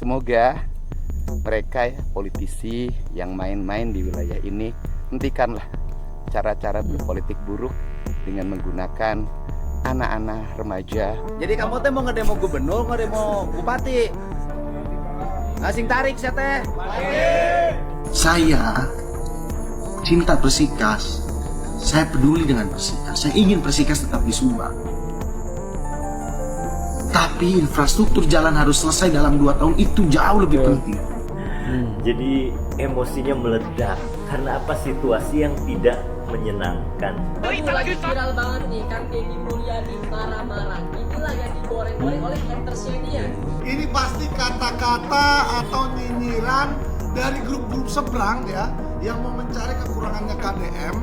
Semoga mereka ya, politisi yang main-main di wilayah ini, hentikanlah cara-cara berpolitik buruk dengan menggunakan anak-anak remaja. Jadi kamu teh mau ngedemo gubernur, ngedemo bupati? Ngasing tarik saya teh. Saya cinta Persikas. Saya peduli dengan Persikas. Saya ingin Persikas tetap di Subang. Tapi infrastruktur jalan harus selesai dalam 2 tahun, itu jauh lebih penting. Jadi emosinya meledak karena apa, situasi yang tidak menyenangkan. Lagi viral banget nih kan Deddy Mulyadi marah-marah. Inilah yang digoreng-goreng oleh hatersnya dia. Ini pasti kata-kata atau nyinyiran dari grup-grup seberang ya, yang mau mencari kekurangannya KDM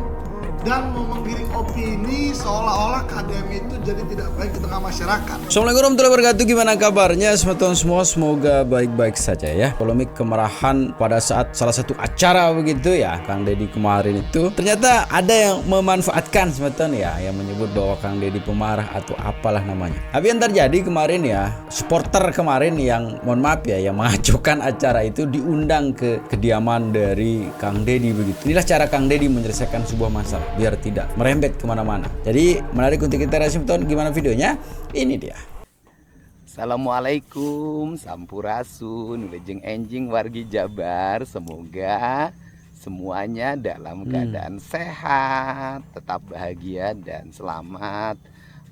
dan mau menggiring opini seolah-olah KDM itu jadi tidak baik di tengah masyarakat. Assalamualaikum warahmatullahi wabarakatuh. Gimana kabarnya teman-teman semua? Semoga baik-baik saja ya. Polemik kemarahan pada saat salah satu acara begitu ya, Kang Deddy kemarin itu ternyata ada yang memanfaatkan teman-teman ya, yang menyebut bahwa Kang Deddy pemarah atau apalah namanya. Tapi yang terjadi kemarin ya, supporter kemarin yang mohon maaf ya, yang mengajukan acara itu diundang ke kediaman dari Kang Deddy begitu. Inilah cara Kang Deddy menyelesaikan sebuah masalah biar tidak merembet kemana-mana. Jadi menarik untuk kita reaksi, gimana videonya? Ini dia. Assalamualaikum, sampurasun, wilujeng enjing wargi Jabar. Semoga semuanya dalam keadaan sehat, tetap bahagia dan selamat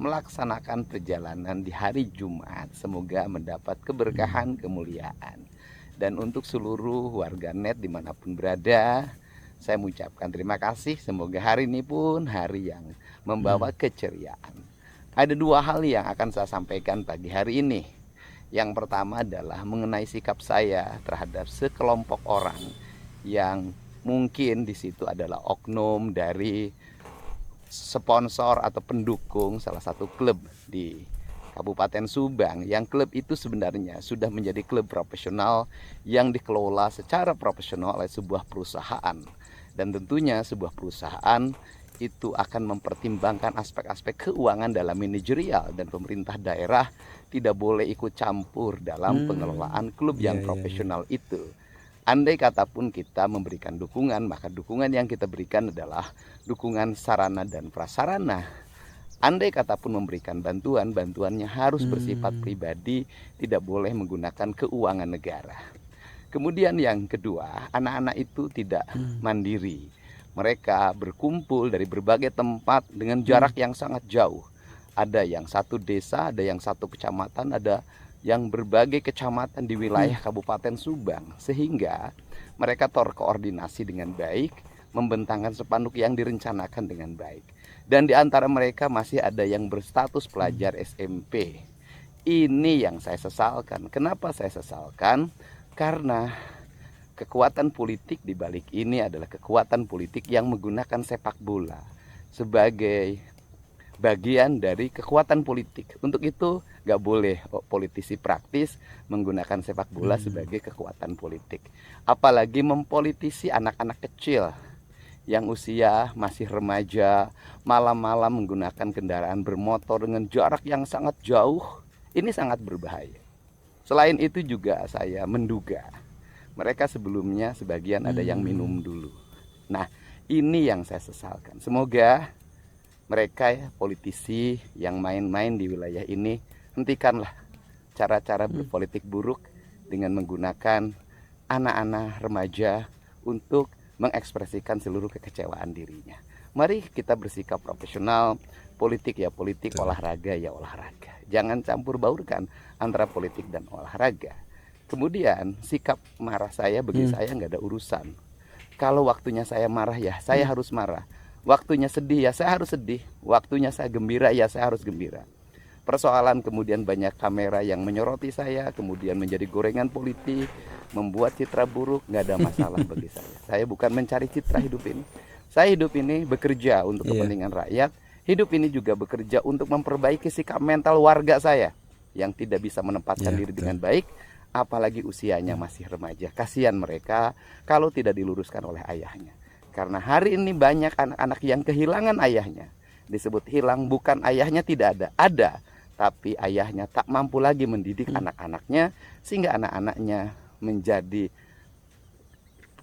melaksanakan perjalanan di hari Jumat. Semoga mendapat keberkahan, kemuliaan. Dan untuk seluruh warganet dimanapun berada, saya mengucapkan terima kasih. Semoga hari ini pun hari yang membawa keceriaan. Ada 2 hal yang akan saya sampaikan pagi hari ini. Yang pertama adalah mengenai sikap saya terhadap sekelompok orang yang mungkin di situ adalah oknum dari sponsor atau pendukung salah satu klub di Kabupaten Subang, yang klub itu sebenarnya sudah menjadi klub profesional yang dikelola secara profesional oleh sebuah perusahaan. Dan tentunya sebuah perusahaan itu akan mempertimbangkan aspek-aspek keuangan dalam manajerial, dan pemerintah daerah tidak boleh ikut campur dalam pengelolaan klub yang profesional itu. Andai kata pun kita memberikan dukungan, maka dukungan yang kita berikan adalah dukungan sarana dan prasarana. Andai kata pun memberikan bantuan, bantuannya harus bersifat pribadi, tidak boleh menggunakan keuangan negara. Kemudian yang kedua, anak-anak itu tidak mandiri. Mereka berkumpul dari berbagai tempat dengan jarak yang sangat jauh. Ada yang satu desa, ada yang satu kecamatan, ada yang berbagai kecamatan di wilayah Kabupaten Subang. Sehingga mereka terkoordinasi dengan baik, membentangkan spanduk yang direncanakan dengan baik. Dan di antara mereka masih ada yang berstatus pelajar SMP. Ini yang saya sesalkan. Kenapa saya sesalkan? Karena kekuatan politik di balik ini adalah kekuatan politik yang menggunakan sepak bola sebagai bagian dari kekuatan politik. Untuk itu gak boleh politisi praktis menggunakan sepak bola sebagai kekuatan politik. Apalagi mempolitisi anak-anak kecil yang usia masih remaja, malam-malam menggunakan kendaraan bermotor dengan jarak yang sangat jauh. Ini sangat berbahaya. Selain itu juga saya menduga mereka sebelumnya sebagian ada yang minum dulu. Nah, ini yang saya sesalkan. Semoga mereka ya, politisi yang main-main di wilayah ini, hentikanlah cara-cara berpolitik buruk dengan menggunakan anak-anak remaja untuk mengekspresikan seluruh kekecewaan dirinya. Mari kita bersikap profesional, politik ya politik, olahraga ya olahraga. Jangan campur baurkan antara politik dan olahraga. Kemudian sikap marah saya bagi saya nggak ada urusan. Kalau waktunya saya marah ya saya harus marah. Waktunya sedih ya saya harus sedih. Waktunya saya gembira ya saya harus gembira. Persoalan kemudian banyak kamera yang menyoroti saya, kemudian menjadi gorengan politik, membuat citra buruk, nggak ada masalah bagi saya. Saya bukan mencari citra hidup ini. Saya hidup ini bekerja untuk kepentingan rakyat. Hidup ini juga bekerja untuk memperbaiki sikap mental warga saya yang tidak bisa menempatkan diri dengan baik, apalagi usianya masih remaja. Kasihan mereka kalau tidak diluruskan oleh ayahnya. Karena hari ini banyak anak-anak yang kehilangan ayahnya. Disebut hilang, bukan ayahnya tidak ada. Ada, tapi ayahnya tak mampu lagi mendidik anak-anaknya, sehingga anak-anaknya menjadi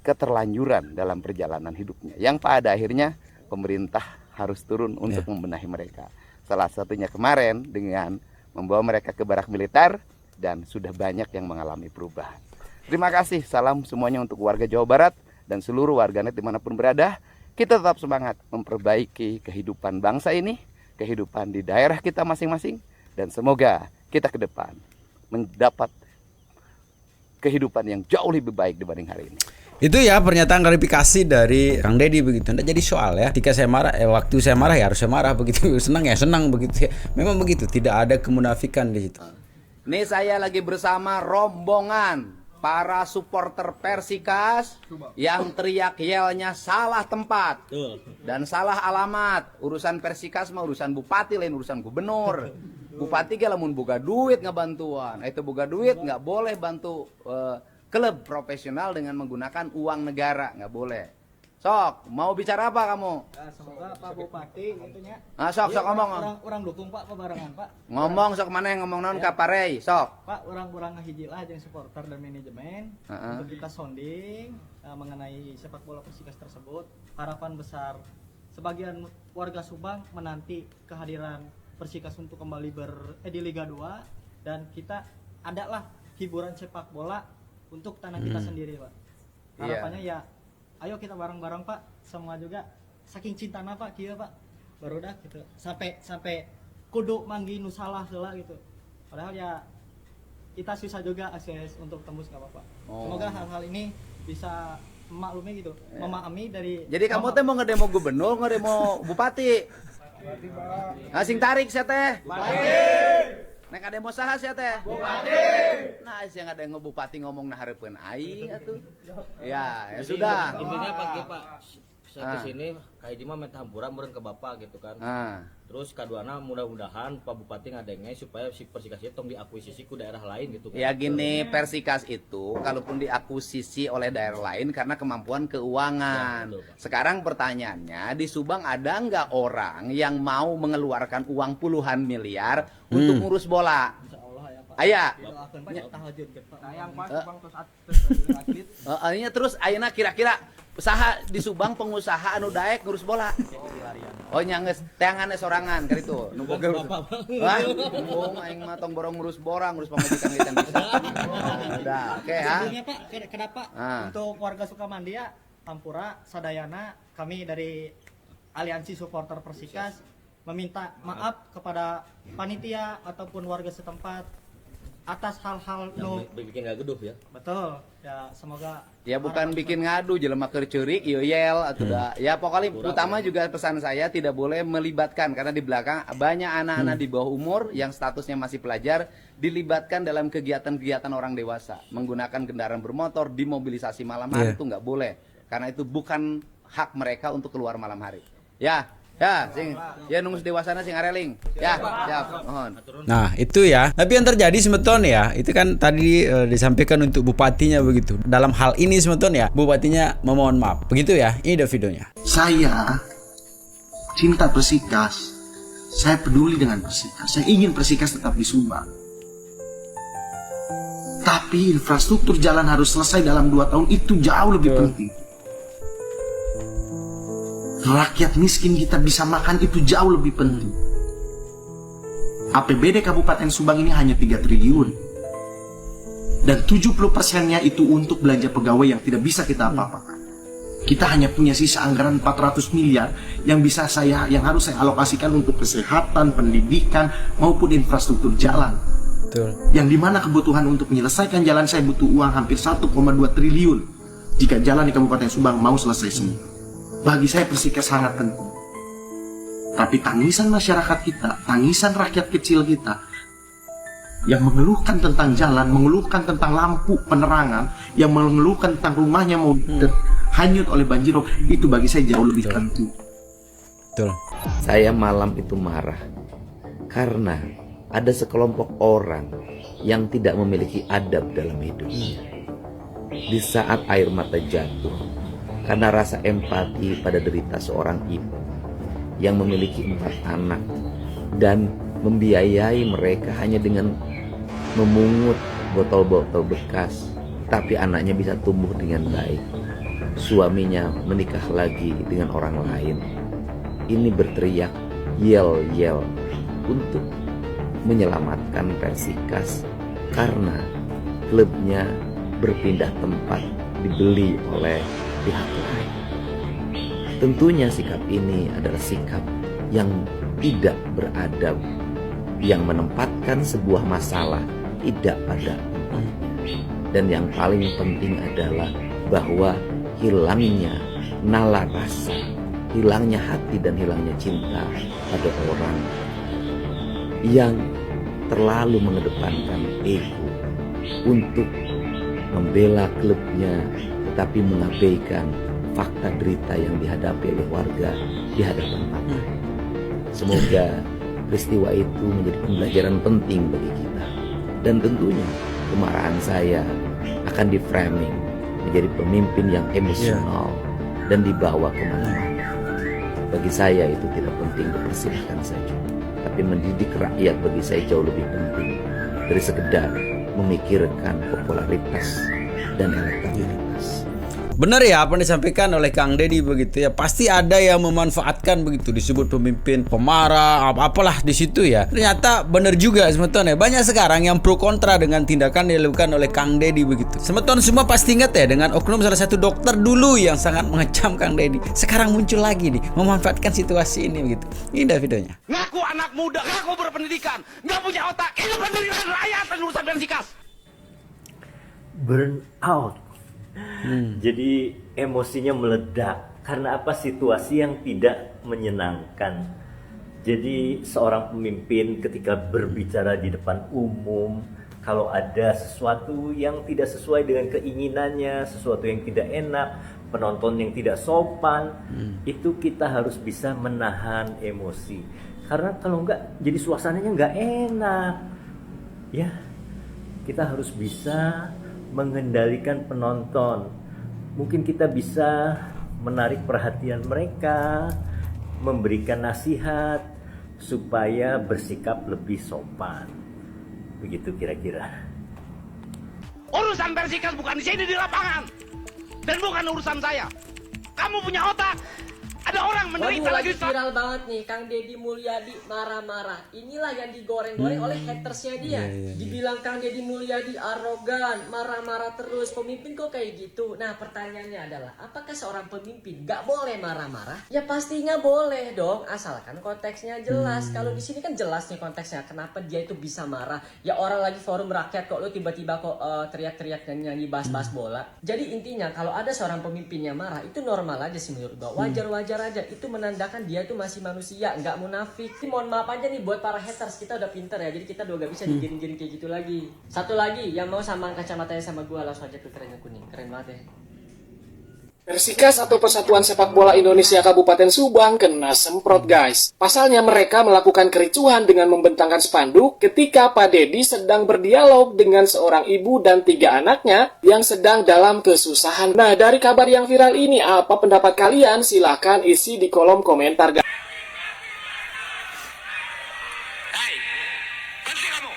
keterlanjuran dalam perjalanan hidupnya, yang pada akhirnya pemerintah harus turun untuk membenahi mereka. Salah satunya kemarin dengan membawa mereka ke barak militer, dan sudah banyak yang mengalami perubahan. Terima kasih, salam semuanya untuk warga Jawa Barat dan seluruh warganet dimanapun berada. Kita tetap semangat memperbaiki kehidupan bangsa ini, kehidupan di daerah kita masing-masing, dan semoga kita ke depan mendapat kehidupan yang jauh lebih baik dibanding hari ini. Itu ya pernyataan klarifikasi dari Kang Deddy begitu. Nggak jadi soal ya. Ketika saya marah, waktu saya marah ya harus saya marah begitu. Senang ya senang begitu ya. Memang begitu, tidak ada kemunafikan di situ. Ini saya lagi bersama rombongan para supporter Persikas yang teriak yelnya salah tempat dan salah alamat. Urusan Persikas mah urusan bupati, lain urusan gubernur. Bupati ge lamun boga duit ngabantuan, itu boga duit nggak boleh bantu klub profesional dengan menggunakan uang negara, nggak boleh. Sok, mau bicara apa kamu? Semoga Pak Bupati itunya. Sok ngomong. Orang dukung Pak pebarengan Pak. Ngomong sok mana ngomong non kaparei, sok. Pak, orang ngahiji lah jeung supporter dan manajemen untuk kita sounding mengenai sepak bola Persikas tersebut. Harapan besar sebagian warga Subang menanti kehadiran Persikas untuk kembali di Liga 2, dan kita adalah hiburan sepak bola untuk tanah kita sendiri, Pak. Harapannya ya ayo kita bareng-bareng Pak, semua juga saking cintana Pak kieu Pak. Barudak gitu. Sampai kudu manggi nu salah heula gitu. Padahal ya kita susah juga akses untuk tembus enggak apa-apa. Semoga hal-hal ini bisa memaklumi gitu. Memahami dari. Jadi kamu teh mau ngedemo gubernur, ngedemo bupati? Sing tarik sia teh. Bupati. Nek demo saha sia teh? Bupati. Nah, sia ngadeng bupati ngomong na hareupeun aing atuh. Ya sudah. Intinya Pak saya kesini kayak di mah minta hampura meureun ke Bapak gitu kan. Terus kaduana mudah-mudahan Pak Bupati ngadenge supaya si Persikas itu tong diakuisisi ku daerah lain gitu kan. Ya gini, Persikas itu kalaupun diakuisisi oleh daerah lain karena kemampuan keuangan. Ya, sekarang pertanyaannya, di Subang ada nggak orang yang mau mengeluarkan uang puluhan miliar untuk ngurus bola? Aya. Terus ayeuna kira-kira usaha di Subang pengusaha anu daek ngurus bola. Oh nya geus teangan sorangan ka ditu. Nu boga. Wah, aing mah tong borong ngurus bola, ngurus pamajikan kita bisa. Udah, oke ya. Sebelumnya Pak, kenapa untuk warga Sukamandia, Hampura, Sadayana, kami dari Aliansi Supporter Persikas meminta maaf kepada panitia ataupun warga setempat atas hal-hal yang bikin gak geduh ya. Betul. Ya semoga ya bukan bikin ngadu jelema keur ceurik ieu yel atuh da. Ya pokoknya utama juga pesan saya tidak boleh melibatkan, karena di belakang banyak anak-anak di bawah umur yang statusnya masih pelajar dilibatkan dalam kegiatan-kegiatan orang dewasa, menggunakan kendaraan bermotor dimobilisasi malam hari itu nggak boleh, karena itu bukan hak mereka untuk keluar malam hari. Ya, nunggu dewasana sing areling. Ya, mohon. Nah, itu ya. Tapi yang terjadi semeton ya, itu kan tadi disampaikan untuk bupatinya begitu. Dalam hal ini semeton ya, bupatinya memohon maaf. Begitu ya. Ini ada videonya. Saya cinta Persikas. Saya peduli dengan Persikas. Saya ingin Persikas tetap di Subang. Tapi infrastruktur jalan harus selesai dalam 2 tahun, itu jauh lebih penting. Rakyat miskin kita bisa makan, itu jauh lebih penting. APBD Kabupaten Subang ini hanya 3 triliun. Dan 70%-nya itu untuk belanja pegawai yang tidak bisa kita apa-apakan. Kita hanya punya sisa anggaran 400 miliar yang harus saya alokasikan untuk kesehatan, pendidikan, maupun infrastruktur jalan. Betul. Yang dimana kebutuhan untuk menyelesaikan jalan saya butuh uang hampir 1,2 triliun jika jalan di Kabupaten Subang mau selesai semua. Bagi saya Persikas sangat penting. Tapi tangisan masyarakat kita, tangisan rakyat kecil kita yang mengeluhkan tentang jalan, mengeluhkan tentang lampu penerangan, yang mengeluhkan tentang rumahnya mau hanyut oleh banjirop, itu bagi saya jauh lebih penting. Betul. Saya malam itu marah karena ada sekelompok orang yang tidak memiliki adab dalam hidupnya. Di saat air mata jatuh karena rasa empati pada derita seorang ibu yang memiliki 4 anak dan membiayai mereka hanya dengan memungut botol-botol bekas, tapi anaknya bisa tumbuh dengan baik. Suaminya menikah lagi dengan orang lain. Ini berteriak yel-yel untuk menyelamatkan Persikas karena klubnya berpindah tempat, dibeli oleh pihak lain. Tentunya sikap ini adalah sikap yang tidak beradab, yang menempatkan sebuah masalah tidak pada tempatnya. Dan yang paling penting adalah bahwa hilangnya nalar rasa, hilangnya hati dan hilangnya cinta pada orang yang terlalu mengedepankan ego untuk membela klubnya, tetapi mengabaikan fakta derita yang dihadapi oleh warga di hadapan mata. Semoga peristiwa itu menjadi pembelajaran penting bagi kita. Dan tentunya kemarahan saya akan di-framing menjadi pemimpin yang emosional dan dibawa kemana-mana. Bagi saya itu tidak penting, dipersilahkan saja. Tapi mendidik rakyat bagi saya jauh lebih penting dari sekedar memikirkan popularitas dan elektabilitas. Benar ya apa yang disampaikan oleh Kang Deddy begitu ya. Pasti ada yang memanfaatkan begitu, disebut pemimpin pemarah, apalah di situ ya. Ternyata benar juga sebetulnya. Banyak sekarang yang pro kontra dengan tindakan yang dilakukan oleh Kang Deddy begitu. Sebetulnya semua pasti ingat ya dengan oknum salah satu dokter dulu yang sangat mengecam Kang Deddy. Sekarang muncul lagi nih memanfaatkan situasi ini begitu. Ini dah videonya. Ngaku anak muda, ngaku berpendidikan, nggak punya otak. Ini pendidikan rakyat dan urusan Persikas. Burn out. Jadi emosinya meledak karena apa? Situasi yang tidak menyenangkan. Jadi seorang pemimpin ketika berbicara di depan umum, kalau ada sesuatu yang tidak sesuai dengan keinginannya, sesuatu yang tidak enak, penonton yang tidak sopan, itu kita harus bisa menahan emosi. Karena kalau enggak, jadi suasananya enggak enak. Ya, kita harus bisa mengendalikan penonton. Mungkin kita bisa menarik perhatian mereka, memberikan nasihat supaya bersikap lebih sopan. Begitu kira-kira. Urusan Persikas bukan di sini di lapangan. Dan bukan urusan saya. Kamu punya otak. Ada orang menderita lagi lagi. viral banget nih Kang Deddy Mulyadi marah-marah. Inilah yang digoreng-goreng oleh hatersnya dia. Dibilang Kang Deddy Mulyadi arogan, marah-marah terus. Pemimpin kok kayak gitu? Nah pertanyaannya adalah, apakah seorang pemimpin gak boleh marah-marah? Ya pastinya boleh dong, asalkan konteksnya jelas. Kalau di sini kan jelas nih konteksnya. Kenapa dia itu bisa marah? Ya orang lagi forum rakyat kok, lo tiba-tiba kok teriak-teriak dan nyanyi bahas-bahas bola. Jadi intinya kalau ada seorang pemimpin yang marah, itu normal aja sih menurut gue. Wajar-wajar aja, itu menandakan dia itu masih manusia, nggak munafik. Ini mohon maaf aja nih buat para haters, kita udah pinter ya, jadi kita udah gak bisa digiring-giring kayak gitu lagi. Satu lagi yang mau sama kacamatanya sama gua, langsung aja filternya kuning, keren banget ya. Persikas atau Persatuan Sepak Bola Indonesia Kabupaten Subang kena semprot guys. Pasalnya mereka melakukan kericuhan dengan membentangkan spanduk ketika Pak Deddy sedang berdialog dengan seorang ibu dan 3 anaknya yang sedang dalam kesusahan. Nah dari kabar yang viral ini, apa pendapat kalian? Silahkan isi di kolom komentar guys. Hei, berhenti kamu.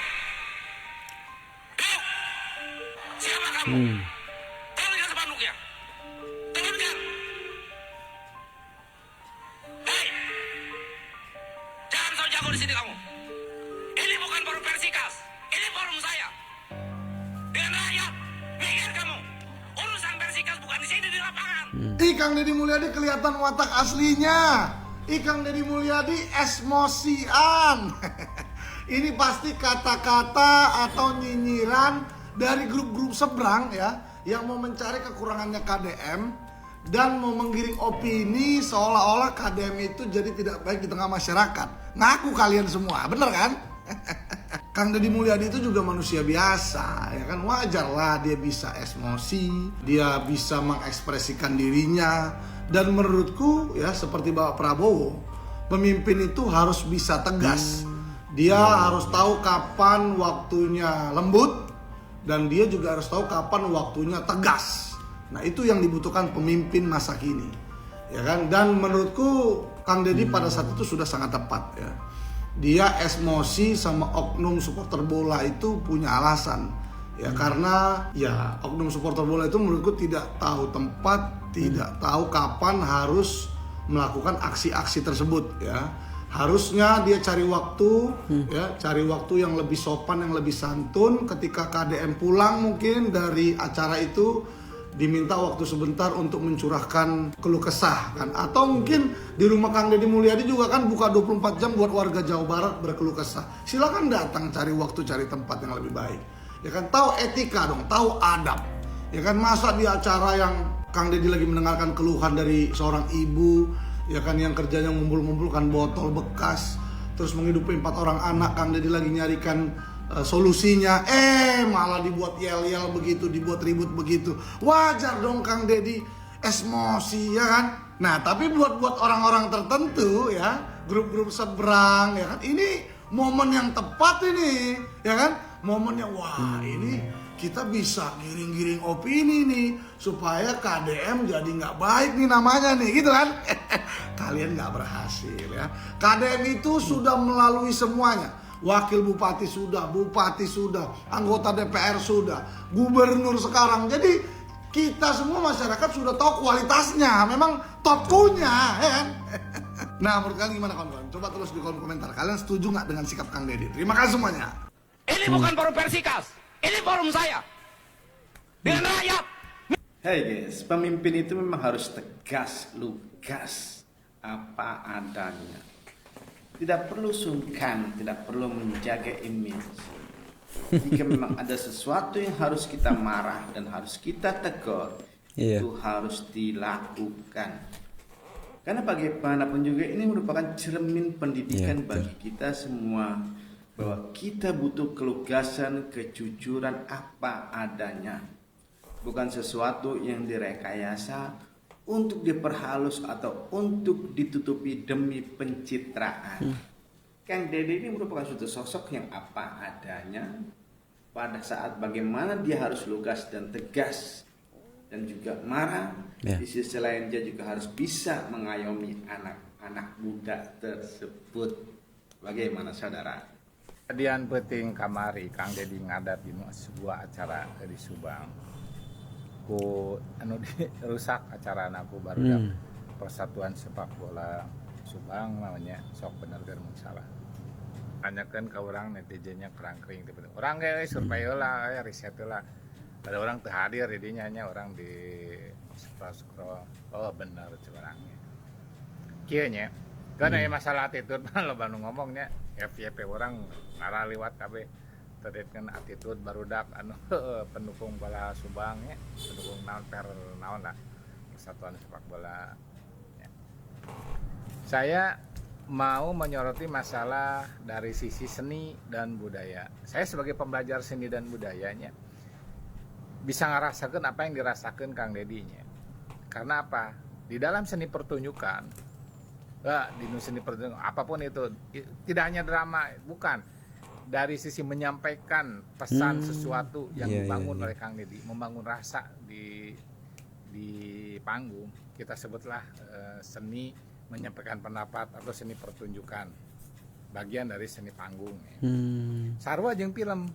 Siapa kamu? Turunkan spanduknya. Turunkan. Hei, jangan so jago di sini kamu. Ini bukan forum Persikas, ini forum saya. Dengan rakyat, mikir kamu. Urusan Persikas bukan di sini di lapangan. Kang Deddy Mulyadi kelihatan watak aslinya. Kang Deddy Mulyadi emosian. Ini pasti kata-kata atau nyinyiran dari grup-grup seberang ya, yang mau mencari kekurangannya KDM dan mau menggiring opini seolah-olah KDM itu jadi tidak baik di tengah masyarakat. Ngaku kalian semua, bener kan? Kang Deddy Mulyadi itu juga manusia biasa, ya kan, wajar lah dia bisa emosi, dia bisa mengekspresikan dirinya. Dan menurutku ya seperti Bapak Prabowo, pemimpin itu harus bisa tegas. Dia harus tahu kapan waktunya lembut dan dia juga harus tahu kapan waktunya tegas. Nah itu yang dibutuhkan pemimpin masa kini, ya kan. Dan menurutku Kang Deddy pada saat itu sudah sangat tepat ya. dia emosi sama oknum supporter bola itu punya alasan. Ya karena ya oknum supporter bola itu menurutku tidak tahu tempat, tidak tahu kapan harus melakukan aksi-aksi tersebut ya. Harusnya dia cari waktu ya, cari waktu yang lebih sopan, yang lebih santun ketika KDM pulang mungkin dari acara itu, diminta waktu sebentar untuk mencurahkan keluh kesah kan, atau mungkin di rumah Kang Deddy Mulyadi juga kan buka 24 jam buat warga Jawa Barat berkeluh kesah. Silakan datang, cari waktu, cari tempat yang lebih baik. Ya kan, tahu etika dong, tahu adab. Ya kan, masa di acara yang Kang Deddy lagi mendengarkan keluhan dari seorang ibu, ya kan, yang kerjanya ngumpul-ngumpulkan botol bekas, terus menghidupi 4 orang anak, Kang Deddy lagi nyarikan solusinya, malah dibuat yel-yel begitu, dibuat ribut begitu. Wajar dong Kang Deddy emosi ya kan. Nah tapi buat orang-orang tertentu ya, grup-grup seberang ya kan, ini momen yang tepat ini ya kan, momennya wah ini kita bisa giring-giring opini nih supaya KDM jadi nggak baik nih namanya nih gitu kan. Kalian nggak berhasil ya. KDM itu sudah melalui semuanya. Wakil bupati sudah, anggota DPR sudah, gubernur sekarang. Jadi kita semua masyarakat sudah tahu kualitasnya, memang topkunya ya kan. Nah menurut kalian gimana kawan-kawan? Coba terus di kolom komentar, kalian setuju nggak dengan sikap Kang Deddy? Terima kasih semuanya. Ini bukan forum Persikas, ini forum saya dengan rakyat. Hey guys, pemimpin itu memang harus tegas, lugas, apa adanya. Tidak perlu sungkan, tidak perlu menjaga image. Jika memang ada sesuatu yang harus kita marah dan harus kita tegur, itu harus dilakukan. Karena bagaimanapun juga ini merupakan cermin pendidikan bagi kita semua, bahwa kita butuh kelugasan, kejujuran apa adanya. Bukan sesuatu yang direkayasa untuk diperhalus atau untuk ditutupi demi pencitraan. Kang Deddy ini merupakan suatu sosok yang apa adanya, pada saat bagaimana dia harus lugas dan tegas dan juga marah. Di sisi lain dia juga harus bisa mengayomi anak-anak muda tersebut. Bagaimana saudara? Kejadian penting kamari Kang Deddy ngadat di sebuah acara di Subang. Ku rusak acara anakku baru Persatuan Sepak Bola Subang namanya, sok bener keur mun salah. Tanyakeun ka urang netizennya kerangkring tiba-tiba. Urang ge survei heula, riset heula. Ada orang teu hadir di dinya nya, orang di scroll. Oh bener curangnya. Kieu nya. Kan aya masalah attitude mah loba nu ngomongnya. FYP orang ngara liwat kabeh. Terdekan attitude barudak anu pendukung bola Subang ya, pendukung naon lah Persatuan Sepak Bola ya. Saya mau menyoroti masalah dari sisi seni dan budaya. Saya sebagai pembelajar seni dan budayanya bisa ngerasakan apa yang dirasakan Kang Deddy-nya. Karena apa? Di dalam seni pertunjukan, di seni pertunjukan apapun itu, tidak hanya drama, bukan. Dari sisi menyampaikan pesan sesuatu yang dibangun oleh Kang Deddy, membangun rasa di panggung, kita sebutlah seni menyampaikan pendapat atau seni pertunjukan, bagian dari seni panggung. Sarua jeung film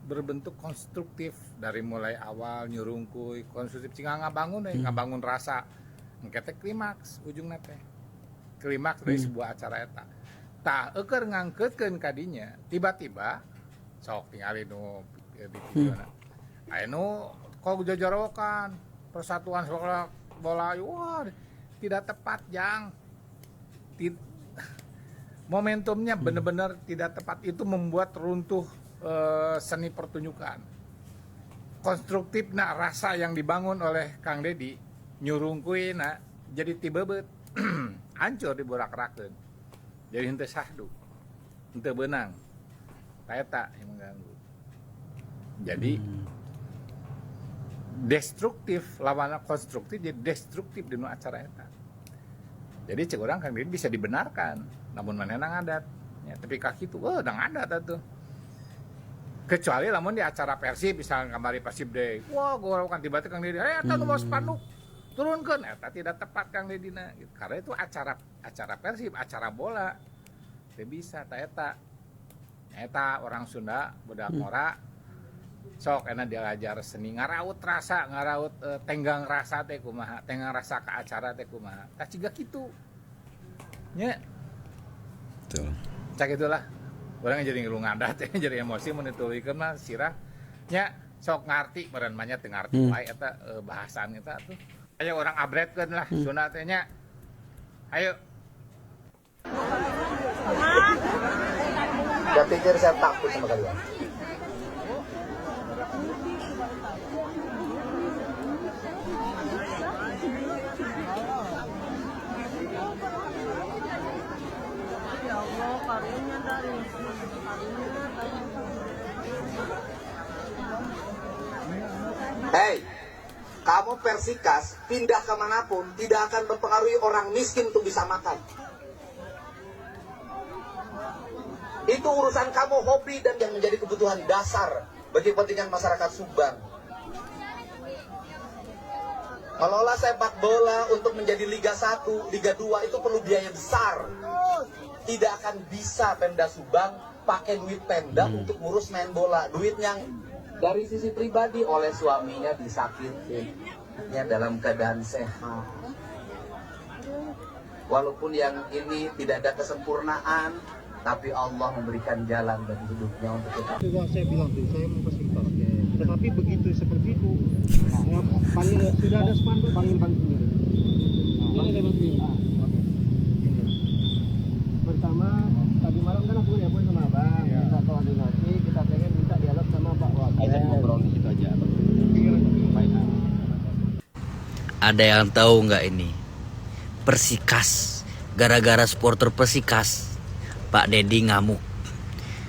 berbentuk konstruktif dari mulai awal nyurungkuy, konstruktif cing ngabangun rasa, engke klimaks ujungna teh. Klimaks dari sebuah acara eta. Tah eukeur ngangkeutkeun kadinya, tiba-tiba sok tingali nu di videona. Aya nu kok jojorokan Persatuan Sepak Bola, wah tidak tepat jang. Momentumnya benar-benar tidak tepat, itu membuat runtuh seni pertunjukan. Konstruktifna rasa yang dibangun oleh Kang Deddy nyurungkuina jadi tibebeut hancur diborak-rakeun. Jadi henteu sahdu, henteu beunang, eta yang mengganggu. Jadi destruktif lawan konstruktif, jadi destruktif di acara eta. Jadi cek urang Kang Deddy bisa dibenarkan, namun manehna ngadat. Ya, tapi kaki itu, udah ngadat atuh. Kecuali lamun di acara Persib, misalnya kamari Persib Day, wah gua kan tiba-tiba Kang Deddy, eta nu mau spanduk, turunkan, eta tidak tepat Kang Deddy gitu. Karena itu acara Persib, acara bola, teu bisa eta orang Sunda budak Mora sok enak diajar seni ngaraut rasa tenggang rasa teh kumaha tenggang rasa ke acara teh kumaha tah ciga kitu nya betul cak itulah orang jadi ngilu ngadat jadi emosi mun ditulikeun mah sirah nya sok ngarti meureun mah nya teu ngarti wae eta bahasan eta tuh aya orang abretkeun lah Sunda teh nya ayo. Gak pikir saya takut sama kalian. Hei, kamu Persikas pindah kemanapun tidak akan mempengaruhi orang miskin untuk bisa makan. Itu urusan kamu, hobi dan yang menjadi kebutuhan dasar bagi kepentingan masyarakat Subang. Mengelola sepak bola untuk menjadi Liga 1, Liga 2 itu perlu biaya besar. Tidak akan bisa Pemda Subang pakai duit Pemda untuk ngurus main bola. Duit yang dari sisi pribadi oleh suaminya disakitin, dalam keadaan sehat. Walaupun yang ini tidak ada kesempurnaan, tapi Allah memberikan jalan bagi hidupnya untuk kita. Saya bilang tuh, saya mau fasilitas. Tetapi begitu seperti itu, sudah ada spanduk panggil sendiri. Pertama, tadi malam kan aku nelpon sama abang, minta koordinasi, kita pengen minta dialog sama Pak Wakil. Ngobrol di situ aja. Ada yang tahu nggak ini? Persikas, gara-gara supporter Persikas, Pak Dedi ngamuk.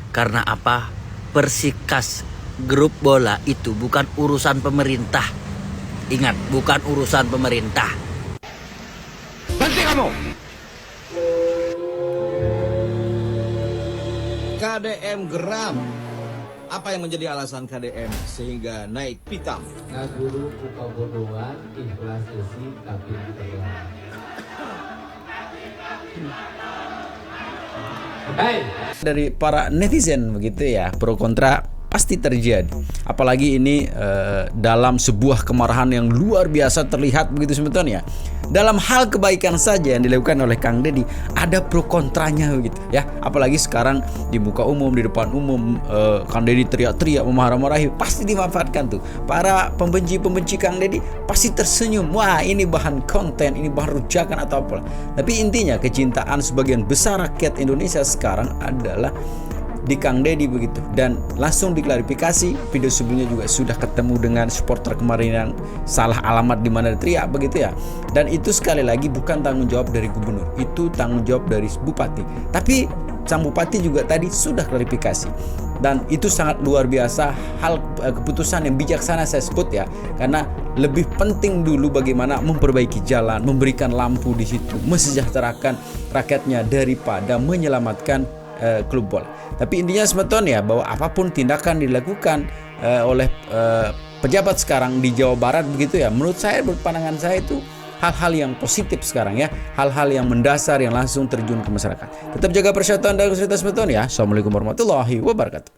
Karena apa? Persikas grup bola itu bukan urusan pemerintah. Ingat, bukan urusan pemerintah. Berhenti kamu! KDM geram. Apa yang menjadi alasan KDM sehingga naik pitam? Ngaguru kebodohan, ikhlas isi tapi terlalu. Dari para netizen begitu ya, pro kontra pasti terjadi. Apalagi ini dalam sebuah kemarahan yang luar biasa terlihat begitu sebetulnya. Dalam hal kebaikan saja yang dilakukan oleh Kang Dedi ada pro kontranya begitu ya. Apalagi sekarang di muka umum, di depan umum, Kang Dedi teriak-teriak memarah-marahi, pasti dimanfaatkan tuh. Para pembenci-pembenci Kang Dedi pasti tersenyum. Wah, ini bahan konten, ini bahan rujakan atau apa. Tapi intinya kecintaan sebagian besar rakyat Indonesia sekarang adalah di Kang Dedi begitu. Dan langsung diklarifikasi, video sebelumnya juga sudah ketemu dengan supporter kemarin yang salah alamat di mana teriak begitu ya. Dan itu sekali lagi bukan tanggung jawab dari gubernur, itu tanggung jawab dari bupati. Tapi sang bupati juga tadi sudah klarifikasi. Dan itu sangat luar biasa, hal keputusan yang bijaksana saya sebut ya, karena lebih penting dulu bagaimana memperbaiki jalan, memberikan lampu di situ, mesejahterakan rakyatnya daripada menyelamatkan klub bola. Tapi intinya sebetulnya bahwa apapun tindakan dilakukan oleh pejabat sekarang di Jawa Barat begitu ya, menurut saya, pandangan saya itu hal-hal yang positif sekarang ya, hal-hal yang mendasar yang langsung terjun ke masyarakat. Tetap jaga persatuan dan kesehatan sebetulnya. Assalamualaikum warahmatullahi wabarakatuh.